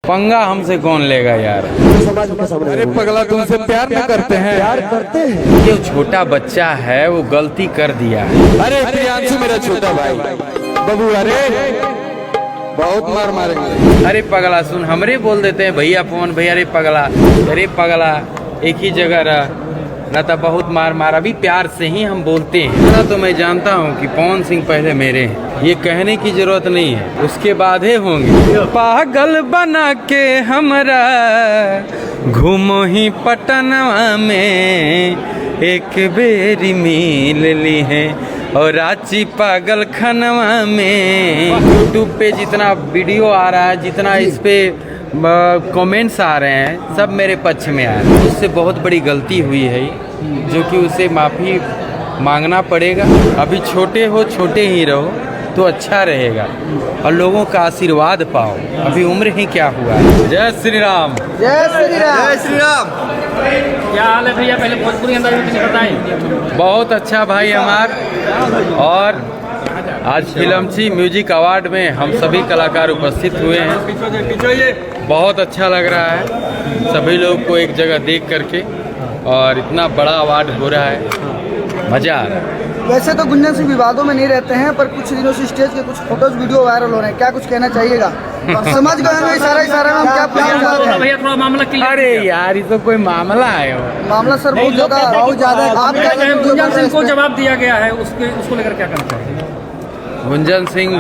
पंगा हमसे कौन लेगा यार। अरे पगला तुमसे प्यार न करते हैं? प्यार करते हैं। ये छोटा बच्चा है, वो गलती कर दिया है। अरे प्रियांशु मेरा छोटा भाई बाबू, अरे बहुत मार मारेंगे। अरे पगला सुन, हमरे बोल देते हैं भैया फोन भैया। अरे पगला एक ही जगह रह न तो बहुत मार मार। अभी प्यार से ही हम बोलते हैं ना। तो मैं जानता हूँ कि पवन सिंह पहले मेरे हैं, ये कहने की जरूरत नहीं है, उसके बाद ही होंगे। पागल बना के हमरा घूमो ही पटनवा में, एक बेरी मिल ली है और रांची पागल खनवा में। यूट्यूब पे जितना वीडियो आ रहा है, जितना इस पे कमेंट्स आ रहे हैं, सब मेरे पक्ष में आ रहे हैं। उससे बहुत बड़ी गलती हुई है, जो कि उसे माफ़ी मांगना पड़ेगा। अभी छोटे हो, छोटे ही रहो तो अच्छा रहेगा और लोगों का आशीर्वाद पाओ। अभी उम्र ही क्या हुआ है। जय श्री राम। जय श्री राम। जय श्री राम। क्या हाल है भैया? पहले भोजपुरी अंदाज में कुछ बताएं। बहुत अच्छा भाई हमार। और आज फिल्मची म्यूजिक अवार्ड में हम सभी कलाकार उपस्थित हुए हैं। बहुत अच्छा लग रहा है सभी लोग को एक जगह देख करके, और इतना बड़ा अवार्ड हो रहा है, मज़ा आ रहा है। वैसे तो गुंजन सिंह विवादों में नहीं रहते हैं, पर कुछ दिनों से स्टेज के कुछ फोटोज वीडियो वायरल हो रहे हैं, क्या कुछ कहना चाहिएगा? समझ गए हम इशारा में हम क्या पूछना? भैया थोड़ा मामला क्लियर। अरे यार, ये तो कोई मामला है वो। मामला सर बहुत ज्यादा है। आप क्या गुंजन सिंह को जवाब दिया गया है, उसको लेकर क्या कहना चाहिए? गुंजन सिंह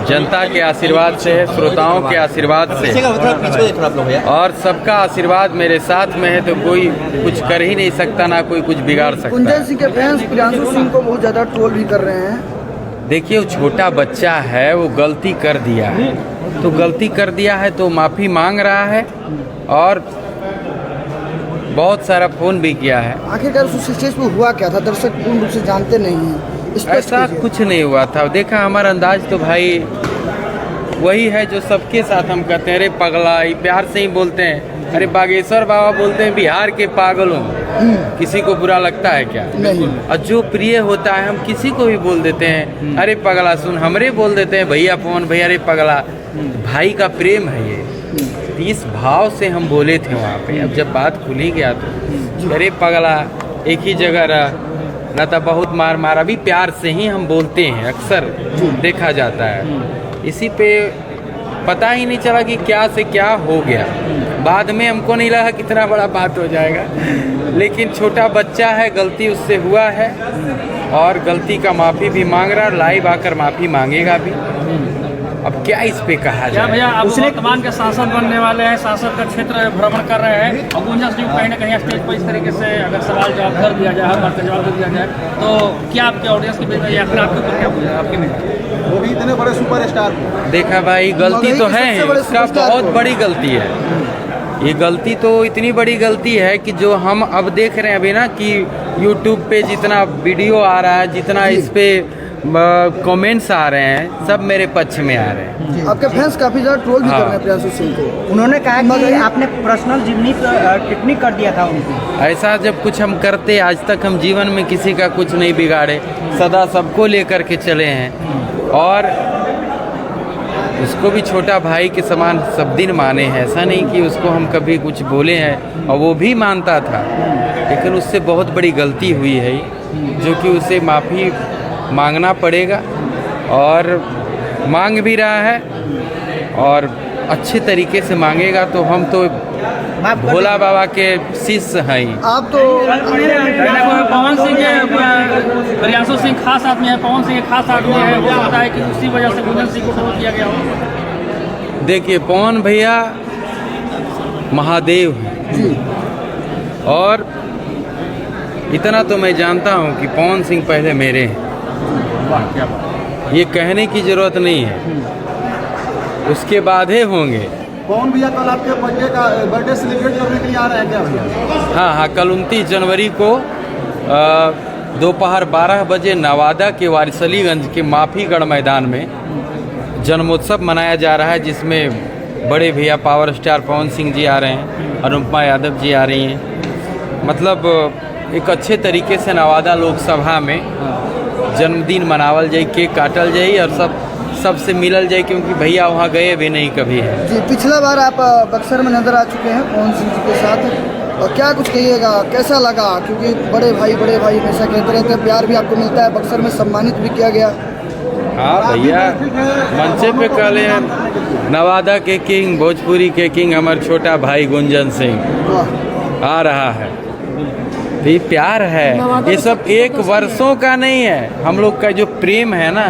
जनता के आशीर्वाद से है, श्रोताओं के आशीर्वाद से है, और सबका आशीर्वाद मेरे साथ में है, तो कोई कुछ कर ही नहीं सकता, ना कोई कुछ बिगाड़ सकता। गुंजन सिंह के फैंस प्रियांशु सिंह को बहुत ज्यादा ट्रोल भी कर रहे हैं। देखिए, वो छोटा बच्चा है, वो गलती कर दिया है, तो गलती कर दिया है तो माफ़ी मांग रहा है, और बहुत सारा फ़ोन भी किया है। आखिरकार उस स्टेज पे हुआ क्या था? दर्शक पूर्ण रूप से जानते नहीं हैं। ऐसा कुछ नहीं हुआ था। देखा, हमारा अंदाज तो भाई वही है जो सबके साथ हम कहते हैं। अरे पगला, ये प्यार से ही बोलते हैं। अरे बागेश्वर बाबा बोलते हैं बिहार के पागलों, किसी को बुरा लगता है क्या? नहीं। और जो प्रिय होता है हम किसी को भी बोल देते हैं। अरे पगला सुन, हमरे बोल देते हैं भैया फोन भैया। अरे पगला, भाई का प्रेम है ये। इस भाव से हम बोले थे वहाँ पे। अब जब बात खुली गया तो अरे पगला एक ही जगह रह न तो बहुत मार मार। अभी प्यार से ही हम बोलते हैं, अक्सर देखा जाता है। इसी पे पता ही नहीं चला कि क्या से क्या हो गया। बाद में हमको नहीं लगा कितना बड़ा बात हो जाएगा, लेकिन छोटा बच्चा है, गलती उससे हुआ है और गलती का माफ़ी भी मांग रहा है। लाइव आकर माफ़ी मांगेगा भी। अब क्या इस पे कहा क्या जाए? भैया, आप वर्तमान के सांसद बनने वाले हैं, सांसद का क्षेत्र भ्रमण कर रहे हैं, और गुंजन सिंह कहीं ना कहीं स्टेज पर इस तरीके से अगर सवाल जवाब कर दिया जाए, हर बात का जवाब दे दिया जाए, तो क्या आपके ऑडियंस की बेइज्जती या फिर आपके ऊपर क्या बोलेगा? आपके में वो भी इतने बड़े सुपरस्टार। देखा भाई, गलती तो है, इसका बहुत बड़ी गलती है। ये गलती तो इतनी बड़ी गलती है कि जो हम अब देख रहे हैं अभी ना, कि यूट्यूब पे जितना वीडियो आ रहा है, जितना इस पे कमेंट्स आ रहे हैं, सब मेरे पक्ष में आ रहे हैं। आपके फैंस काफी ज्यादा ट्रोल भी कर रहे हैं प्रियांशु सिंह को। उन्होंने कहा कि आपने पर्सनल जिम्नी टिप्पणी कर दिया था उनको। ऐसा जब कुछ हम करते, आज तक हम जीवन में किसी का कुछ नहीं बिगाड़े, सदा सबको लेकर के चले हैं, और उसको भी छोटा भाई के समान सब दिन माने हैं। ऐसा नहीं कि उसको हम कभी कुछ बोले हैं, और वो भी मानता था, लेकिन उससे बहुत बड़ी गलती हुई है, जो कि उसे माफ़ी मांगना पड़ेगा, और मांग भी रहा है, और अच्छे तरीके से मांगेगा। तो हम तो भोला बाबा के शिष्य हैं। आप तो पवन सिंह के, प्रियांशु सिंह खास आदमी है, पवन सिंह के खास आदमी है, हो सकता है कि उसी वजह से गुंजन सिंह को ट्रोल किया गया हो। देखिए, पवन भैया महादेव हैं, और इतना तो मैं जानता हूँ कि पवन सिंह पहले मेरे हैं। ये कहने की जरूरत नहीं है, उसके बाद ही होंगे। कौन भैया कल आपके बर्थडे सेलिब्रेट करने के लिए आ रहे हैं क्या भैया? हाँ, कल 29 जनवरी को दोपहर 12 बजे नवादा के वारिसलीगंज के माफीगढ़ मैदान में जन्मोत्सव मनाया जा रहा है, जिसमें बड़े भैया पावर स्टार पवन सिंह जी आ रहे हैं, अनुपमा यादव जी आ रही हैं। मतलब एक अच्छे तरीके से नवादा लोकसभा में जन्मदिन मनावल जाए, केक काटल जाए, और सब सबसे मिलल जाए, क्योंकि भैया वहाँ गए भी नहीं कभी है। जी, पिछला बार आप बक्सर में नजर आ चुके हैं पवन सिंह जी के साथ, और क्या कुछ कहिएगा, कैसा लगा? क्योंकि बड़े भाई हमेशा कहते रहते हैं, प्यार भी आपको मिलता है, बक्सर में सम्मानित भी किया गया। हाँ भैया, मंचे पे कहले नवादा के किंग, भोजपुरी के किंग हमारे छोटा भाई गुंजन सिंह वाह, आ रहा है। ये प्यार है, ये सब एक वर्षों का नहीं है। हम लोग का जो प्रेम है ना,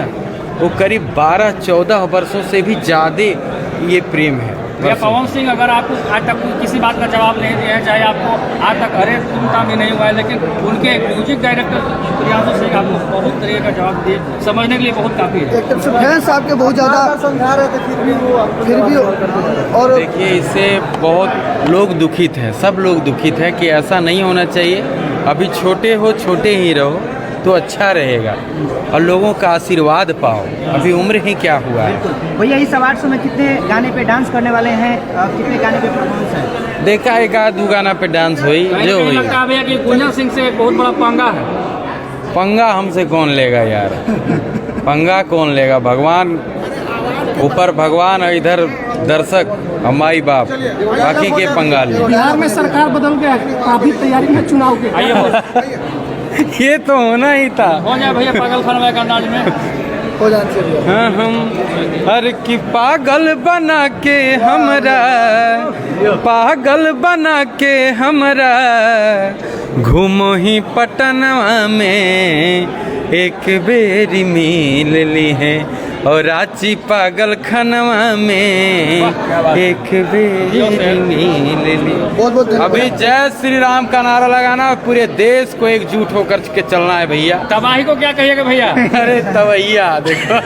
वो करीब 12-14 वर्षों से भी ज़्यादा ये प्रेम है। भैया पवन सिंह अगर आपको आज तक किसी बात का जवाब नहीं दिया है, चाहे आपको आज तक अरे तुमता भी नहीं हुआ है, लेकिन उनके म्यूजिक डायरेक्टर प्रियांशु सिंह आपको बहुत तरीके का जवाब दिए, समझने के लिए बहुत काफ़ी है। एक तरफ से फैंस आपके बहुत ज़्यादा समझा रहे थे, फिर भी और देखिए, इससे बहुत लोग दुखित हैं, सब लोग दुखित हैं कि ऐसा नहीं होना चाहिए। अभी छोटे हो, छोटे ही रहो तो अच्छा रहेगा और लोगों का आशीर्वाद पाओ। अभी उम्र ही क्या हुआ है। भैया इस अवार्ड शो में कितने गाने पे डांस करने वाले हैं, कितने गाने पे परफॉर्मेंस है? देखा, एक आध दो गाना पे डांस हुई जो हुई। लगता है भैया कि गुंजन सिंह से एक बहुत बड़ा पंगा है। पंगा हमसे कौन लेगा यार, पंगा कौन लेगा? भगवान ऊपर भगवान और इधर दर्शक और माई बाप, बाकी के पंगा ले। बिहार में सरकार बदल गया, काफी तैयारी में चुनाव के। आइए हो ये तो होना ही था। जाए भैया पागल खान का अंदाज में हो जाना चाहिए। हाँ, हम हर की पागल बना के हमरा, पागल बना के हमरा घूमो ही पटनवा में एक बेरी मिल ली है, और रांची पागल खनवा में एक बेरी मिल ली। बहुत बहुत धन्यवाद। अभी जय श्री राम का नारा लगाना और पूरे देश को एकजुट होकर के चलना है भैया। तबाही को क्या कहिएगा भैया? अरे तवैया देखो